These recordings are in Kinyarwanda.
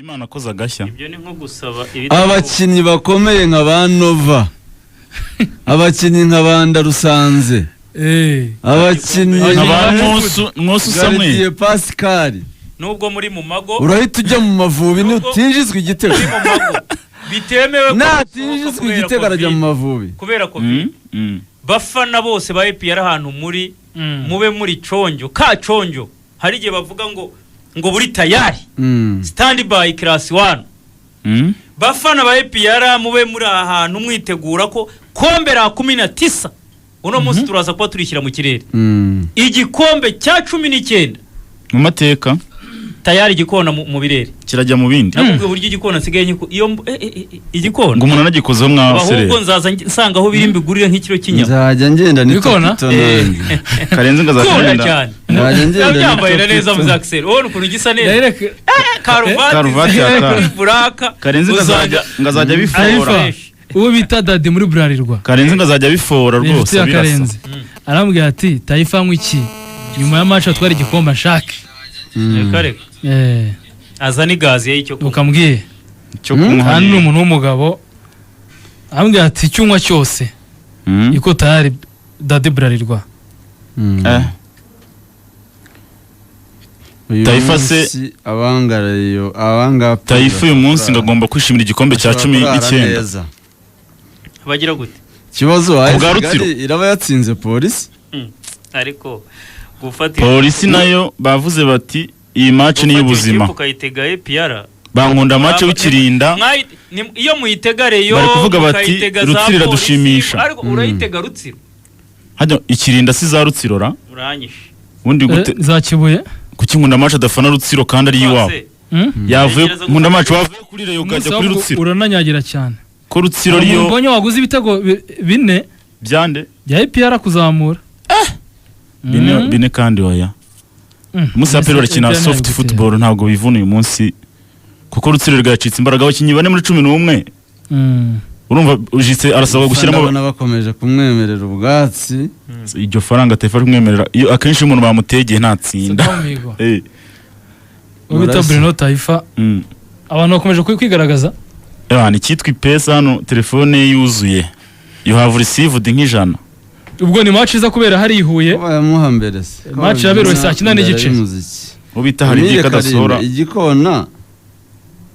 Imana koza agashya. Ibyo ni nko gusaba abakinnyi bakomeye nka ba Nova, abakinnyi nka banda Rusanze, abakinnyi nka Nkosu Samuel, Pascal, nubwo muri mu mago urahita ujya mu Mavubi n'utinjizwe igitego bitemewe natinjizwe igitego arajya mu Mavubi kubera ko bafana bose ba EPR ahantu muri mube muri conjo ka conjo hari gihe bavuga ngo buri tayari stand by class 1 bafana ba EPR mube muri ahantu mwitegura ko kombera 19 uno munsi turaza kuba turishyira mu kirere igikombe cya 19 mu mateka tayari igikona mu birere kirajya mu bindi nakubwe buryo igikona sigaye nyiko iyo igikona ngo umuntu nagikozeho mwabasere ahubwo nzaza nsanga aho biri mbigurire nk'ikiro cy'inyama nzajya ngenda nikona Karenze ngazagenda nzajya ngenda yambaye neza mu Axel ubona ukuntu gisa neza karuvati buraka Karenze ngazajya bifora uwo bita Dadi muri Burarirwa Karenze ngazajya bifora rwose birasa arambwira ati Taifa mwiki nyuma ya match atwara igikombe ashake kare azani gazi y'icyo ukambwiye cyo kunywa hano umuntu w'umugabo ambwira ati cyunywa cyose iko tayari Dadi Burarirwa Taifa se abanga Taifa uyu munsi ngagomba kwishimira igikombe cya 19 bagira gute kibazo iraba yatsinze polisi ariko gufatira polisi nayo bavuze bati iyi match ni y'ubuzima ukayitega EPR bankunda match w'ikirinda iyo muyitegareyo bari kuvuga bati rutsirira dushimisha ariko urayitega rutsiro hajya ikirinda si za rutsirora uranyishe ubundi gute zakibuye kuki nkunda match adafana rutsiro kandi ari yiwabo yavuye nkunda match wavuye kuri reyo ukajya kuri rutsiro urananyagira cyane ko rutsiro riyo mbonye waguze ibitego bine byande bya EPR kuzamura bine kandi oya musa apero rakina soft football ntabwo bivuna uyu munsi kuko rutsiro rwacitse imbaraga abakinnyi bane muri 11 urumva ujitse arasaba gushyiramo bakomeje kumwemerera ubwatsi iryo faranga Taifa kumwemerera iyo akenshi umuntu bamutegeye ntatsinda ubita Bruno Taifa abantu bakomeje kwigaragaza ni cyitwa ipesa hano telefone yuzuye you have received nk'ijana ubwo ni match iza kubera hari ihuye bayamuha mbere se match yaberewe saa 9 n'igice ubita hari igihe kadasora igikona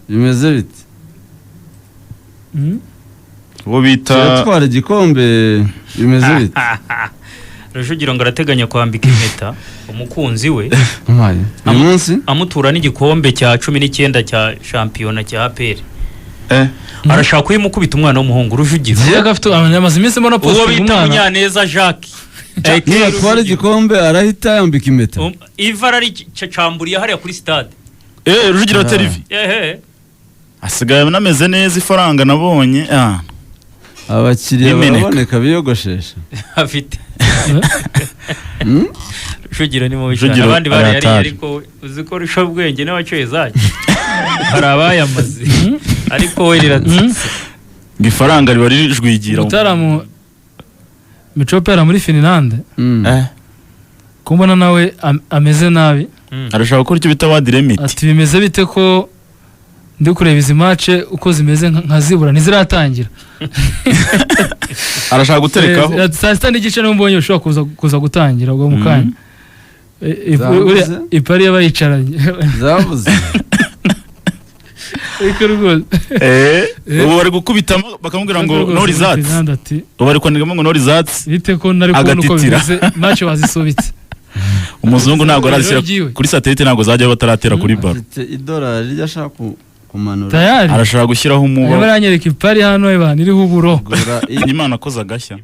bimeze bite uwo bita yatwara igikombe bimeze bite Rujugira ngo arateganya kwambika impeta umukunzi we uyu munsi amutura n'igikombe cya 19 cya shampiyona cya APR arashaka kuyimukubita umwana w'umuhungu Rujugira yagafite abanyamazi iminsi mbona post uwo bita Munyaneza Jacques yatwara igikombe arahita yambika impeta ivara ari cacamburiye hariya kuri stade Rujugira TV asigaye nameze neza ifaranga nabonye abakiriya baraboneka biyogoshesha afite Rujugira ni mu bishaka abandi bari yari ariko uziko rusha ubwenge n'abacoye zaki hari abayamaze ariko we riratsitse ifaranga riba rijwigira utaramu Michopera muri Finland kumbona nawe ameze nabi arashaka gukora icyo bita wadi limit ati bimeze bite ko ndi kureba izi match uko zimeze nkazibura ntiziratangira arashaka guterekaho saa 6 n'igice no mbonye ushobora kuza gutangira ubwo mukanya ipari yabayicaranye zavuze ubu bari gukubitamo bakamubwira ngo no results ubu bari kwandikamo ngo no results bite ko nari kubona uko bimeze match bazisubitse umuzungu ntabwo arazishyira kuri satellite ntabwo zajya bataratera kuri bar idolari ryashaka kumanura tayari arashaka gushyiraho umuba baranyereka ipari hano eba niriho uburo Imana koza agashya